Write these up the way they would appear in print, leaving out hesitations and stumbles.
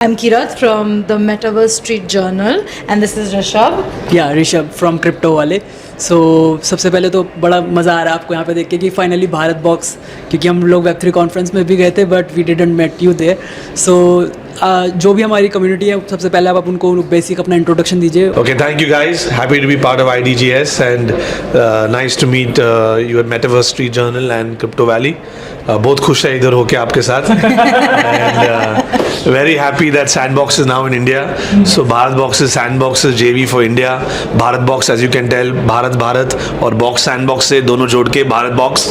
I'm Keerat from the Metaverse Street Journal, and this is Rishabh. या Rishabh from crypto वाले. सो सबसे पहले तो बड़ा मज़ा आ रहा है आपको यहाँ पे देख के कि फाइनली भारत बॉक्स, क्योंकि हम लोग वेब3 कॉन्फ्रेंस में भी गए थे but we didn't met you there. So जो भी हमारी कम्युनिटी है सबसे पहले आप उनको बेसिक अपना इंट्रोडक्शन दीजिए. Okay, thank you guys. Happy to be part of IDGS and nice to meet you at Metaverse Street Journal and Cryptowaley. बहुत खुश है इधर होके आपके साथ and very happy that Sandbox is now in India. So Bharat Box is Sandbox is JV for India. Bharat Box, as you can tell, Bharat और Box Sandbox से दोनों जोड़ के Bharat Box,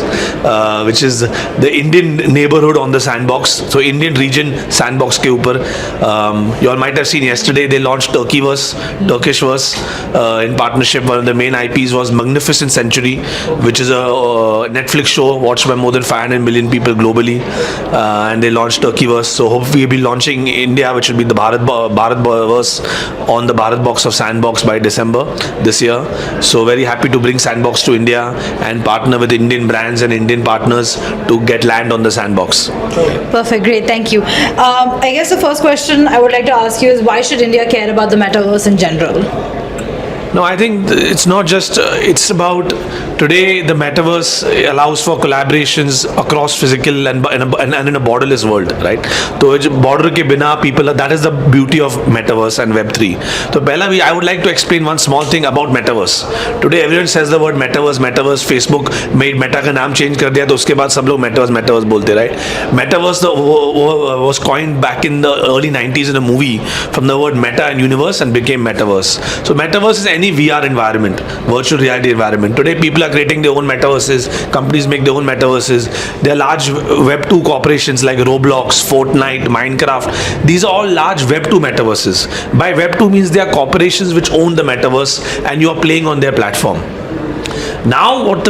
which is the Indian neighborhood on the Sandbox. So Indian region Sandbox के ऊपर. You all might have seen yesterday they launched Turkishverse in partnership. One of the main IPs was Magnificent Century, which is a Netflix show watched by more than 500 million people globally, and they launched Turkeyverse. So hopefully we'll be launching India, which will be the Bharatverse on the Bharat Box of Sandbox by December this year. So very happy to bring Sandbox to India and partner with Indian brands and Indian partners to get land on the Sandbox. Perfect, great, thank you. I guess the first question I would like to ask you is, why should India care about the metaverse in general? No, I think it's not just, it's about today the metaverse allows for collaborations across physical and in a borderless world, right? So border ke bina people, that is the beauty of metaverse and Web3. So pehla I would like to explain one small thing about metaverse. Today everyone says the word metaverse. Facebook made Meta का नाम change कर दिया तो उसके बाद सब लोग metaverse बोलते, right? Metaverse was coined back in the early 90s in a movie from the word meta and universe and became metaverse. So metaverse is any VR environment, virtual reality environment. Today people are creating their own metaverses, companies make their own metaverses. There are large Web2 corporations like Roblox, Fortnite, Minecraft. These are all large Web2 metaverses. By Web2 means they are corporations which own the metaverse and you are playing on their platform. Now what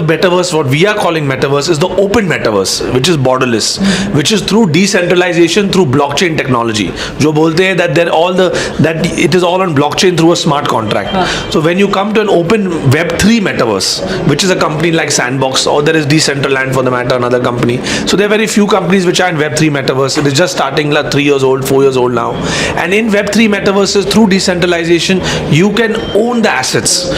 we are calling metaverse is the open metaverse, which is borderless, which is through decentralization through blockchain technology. जो बोलते हैं that it is all on blockchain through a smart contract. So when you come to an open Web3 metaverse, which is a company like Sandbox, or there is Decentraland for the matter, another company. So there are very few companies which are in Web3 metaverse. It is just starting, like 3 years old, 4 years old now. And in Web3 metaverses, through decentralization, you can own the assets.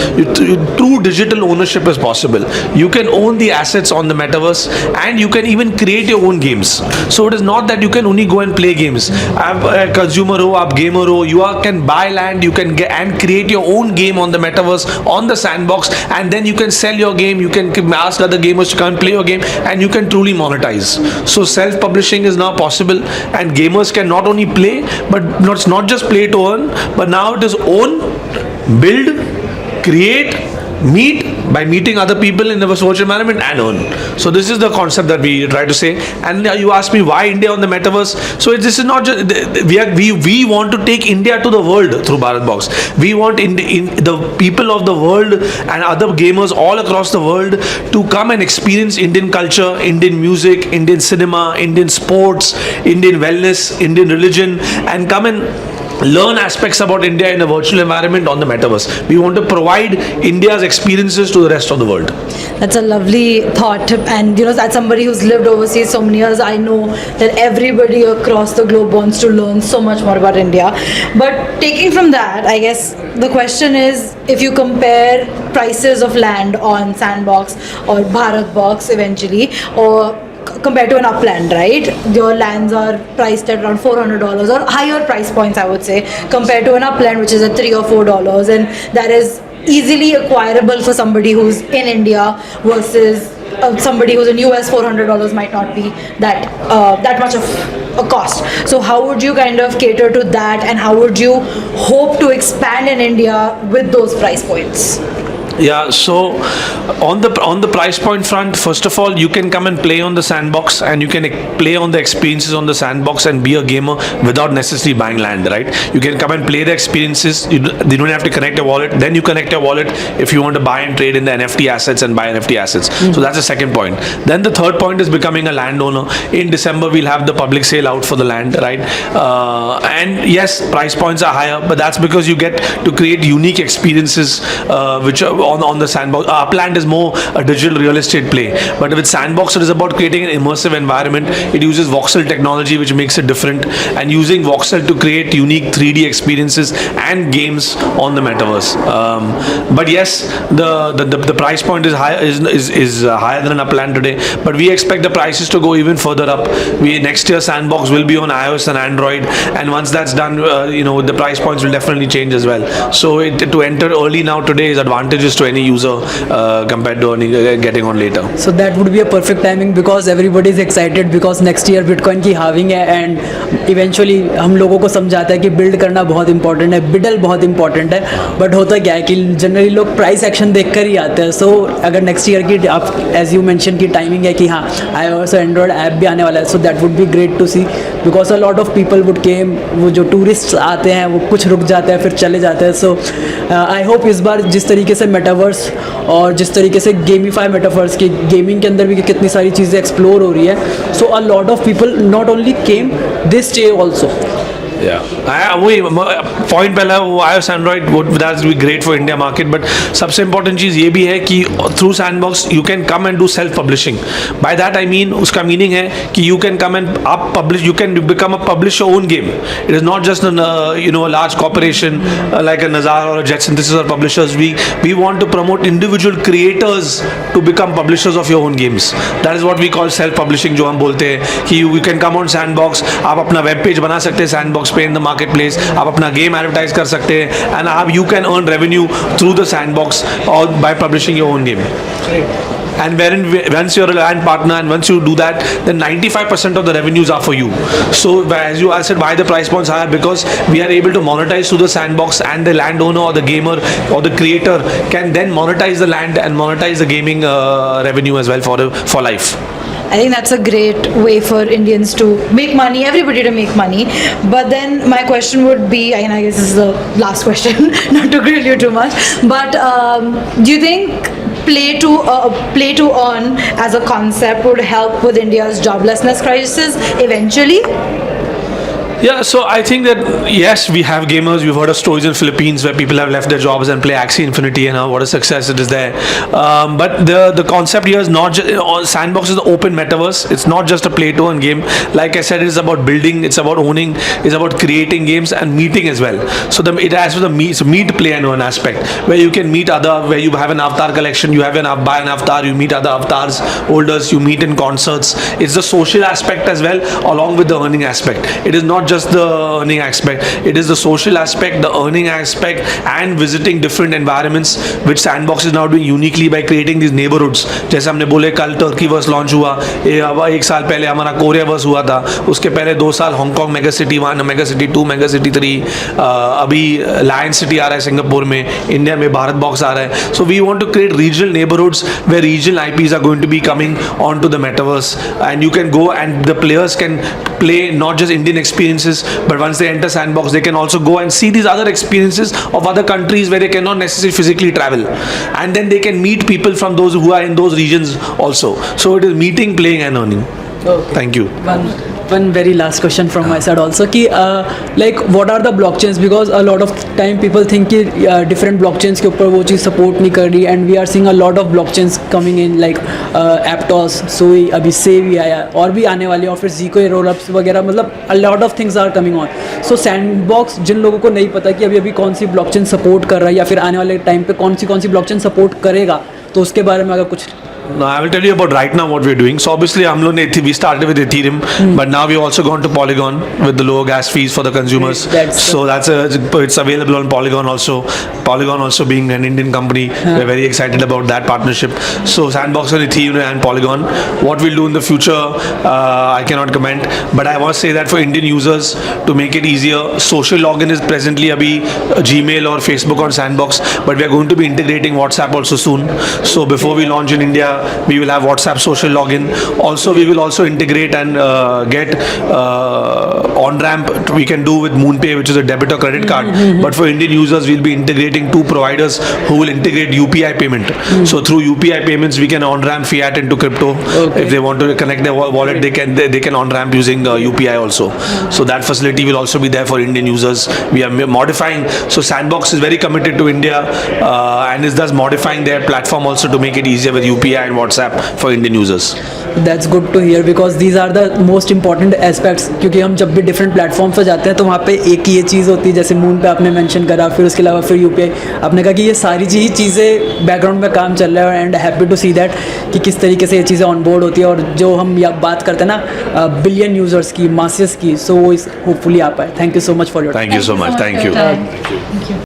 True digital ownership is possible. You can own the assets on the metaverse and you can even create your own games. So it is not that you can only go and play games. आप consumer हो, आप gamer हो, you can buy land, you can get and create your own game on the metaverse, on the sandbox, and then you can sell your game, you can ask other gamers to come and play your game, and you can truly monetize. So self-publishing is now possible and gamers can not only play, but not just play to earn, but now it is own, build, create, meet by meeting other people in the virtual environment and earn. So this is the concept that we try to say. And you ask me why India on the metaverse. So this is not just we want to take India to the world through Bharat Box. We want the people of the world and other gamers all across the world to come and experience Indian culture, Indian music, Indian cinema, Indian sports, Indian wellness, Indian religion, and come and learn aspects about India in a virtual environment on the metaverse. We want to provide India's experiences to the rest of the world. That's a lovely thought, and as somebody who's lived overseas so many years, I know that everybody across the globe wants to learn so much more about India. But taking from that, I guess the question is, if you compare prices of land on Sandbox or Bharat Box eventually, or compared to an upland, right? Your lands are priced at around $400 or higher price points, I would say, compared to an upland which is at $3 or $4, and that is easily acquirable for somebody who's in India versus somebody who's in US. $400 might not be that much of a cost. So how would you kind of cater to that, and how would you hope to expand in India with those price points? Yeah, so on the price point front, first of all, you can come and play on the sandbox, and you can play on the experiences on the sandbox and be a gamer without necessarily buying land, right? You can come and play the experiences. You don't have to connect a wallet. Then you connect your wallet if you want to buy and trade in the NFT assets and buy NFT assets. So that's the second point. Then the third point is becoming a landowner. In December, we'll have the public sale out for the land, right? And yes, price points are higher, but that's because you get to create unique experiences which are on the sandbox. Upland is more a digital real estate play, but with sandbox it is about creating an immersive environment. It uses voxel technology, which makes it different, and using voxel to create unique 3D experiences and games on the metaverse. But yes, the price point is high, is higher than an Upland today, but we expect the prices to go even further up. Next year sandbox will be on iOS and Android, and once that's done, the price points will definitely change as well. So to enter early now today is advantageous to any user compared to getting on later. So that would be a perfect timing because everybody is excited because next year Bitcoin की halving है and eventually हम लोगों को समझाता है कि build करना बहुत important है, biddle बहुत important है, but होता क्या है कि जनरली लोग प्राइस एक्शन देख कर ही आते हैं. सो अगर नेक्स्ट ईयर की आप एज यू मेंशन की टाइमिंग है कि हाँ iOS और एंड्रॉयड ऐप भी आने वाला है, so that would be great to see because a lot of people would came. वो जो टूरिस्ट आते हैं वो कुछ रुक जाते हैं फिर चले जाते हैं. सो आई होप इस बार जिस तरीके से मेटावर्स और जिस तरीके से गेमीफाई मेटावर्स की गेमिंग के अंदर भी कितनी सारी चीज़ें एक्सप्लोर हो रही है, so a lot of people not only came they stay also. वही पॉइंट पहला वो iOS Android that will be great for India market. But सबसे इंपॉर्टेंट चीज़ ये भी है कि through sandbox you can come and do self publishing. By that I mean उसका मीनिंग है कि यू कैन कम एंड आप publish, you can become a publish your own game. It is not just a large corporation like a Nazar or a Jet Synthesis or publishers. We want to promote individual creators to become publishers of your own games. That is what we call self publishing, जो हम बोलते हैं कि you can come on Sandbox, आप अपना web page बना सकते हैं Sandbox पे in the marketplace, आप अपना गेम एडवर्टाइज कर सकते हैं, and you can earn revenue through the Sandbox or by publishing your own game. And once you're a land partner and once you do that, then 95% of the revenues are for you. So as I said, why the price points higher? Because we are able to monetize through the sandbox, and the landowner or the gamer or the creator can then monetize the land and monetize the gaming revenue as well for life. I think that's a great way for Indians to make money, everybody to make money. But then my question would be, and I guess this is the last question, not to grill you too much, but do you think play to earn as a concept would help with India's joblessness crisis eventually? Yeah, so I think that yes, we have gamers. We've heard of stories in Philippines where people have left their jobs and play Axie Infinity, and what a success it is there. But the concept here is not just Sandbox is the open metaverse. It's not just a play to earn game. Like I said, it is about building. It's about owning. It's about creating games and meeting as well. So it has the meet, play and earn aspect where you can meet where you have an avatar collection. You have buy an avatar. You meet other avatars holders. You meet in concerts. It's the social aspect as well, along with the earning aspect. It is not just the earning aspect, it is the social aspect, the earning aspect, and visiting different environments, which Sandbox is now doing uniquely by creating these neighborhoods. जैसे हमने बोले कल टर्कीवर्स launch हुआ, एक साल पहले हमारा कोरियावर्स हुआ था, उसके पहले 2 साल Hong Kong mega city 1, mega city 2, mega city 3, अभी लायन सिटी आ रहा है सिंगापुर में, इंडिया में भारत बॉक्स आ रहा है. So we want to create regional neighborhoods where regional IPs are going to be coming onto the metaverse, and you can go and the players can play not just Indian experiences, but once they enter Sandbox, they can also go and see these other experiences of other countries where they cannot necessarily physically travel, and then they can meet people from those who are in those regions also. So it is meeting, playing and earning. Okay. Thank you. One very last question from my side also कि like what are the blockchains, because a lot of time people think कि different blockchains के ऊपर वो चीज़ support नहीं कर रही, and we are seeing a lot of blockchains coming in like Aptos, Sui, अभी से भी आया और भी आने वाले, और फिर Zico rollups वगैरह, मतलब a lot of things are coming on. So Sandbox जिन लोगों को नहीं पता कि अभी कौन सी blockchain support कर रहा है या फिर आने वाले टाइम पे कौन सी blockchain support करेगा, तो उसके बारे में अगर कुछ. No, I will tell you about right now what we're doing. So obviously, we started with Ethereum, but now we've also gone to Polygon with the lower gas fees for the consumers. It's available on Polygon also. Polygon also being an Indian company, we're very excited about that partnership. So Sandbox on Ethereum and Polygon. What we'll do in the future, I cannot comment. But I want to say that for Indian users, to make it easier, social login is presently Gmail or Facebook on Sandbox, but we are going to be integrating WhatsApp also soon. So before we launch in India, we will have WhatsApp social login. Also, we will also integrate and get on-ramp we can do with MoonPay, which is a debit or credit card. But for Indian users, we'll be integrating two providers who will integrate UPI payment. So through UPI payments, we can on-ramp fiat into crypto. If they want to connect their wallet, they can on-ramp using UPI also. So that facility will also be there for Indian users. We are modifying. So Sandbox is very committed to India and is thus modifying their platform also to make it easier with UPI and WhatsApp for Indian users. That's good to hear because these are the most important aspects. क्योंकि हम जब भी different platforms पे जाते हैं तो वहाँ पे एक ही ये चीज़ होती है, जैसे मून पे आपने मेंशन करा, फिर उसके अलावा फिर UPI आपने कहा कि ये सारी चीज़ें बैकग्राउंड में काम चल रहा है and happy to see that कि किस तरीके से ये चीज़ें ऑन बोर्ड होती है और जो हम बात करते हैं ना बिलियन यूजर्स की, मासेस की, सो वो होपफुली आ पाए. Thank you so much for your Thank you so much. Thank you. Thank you.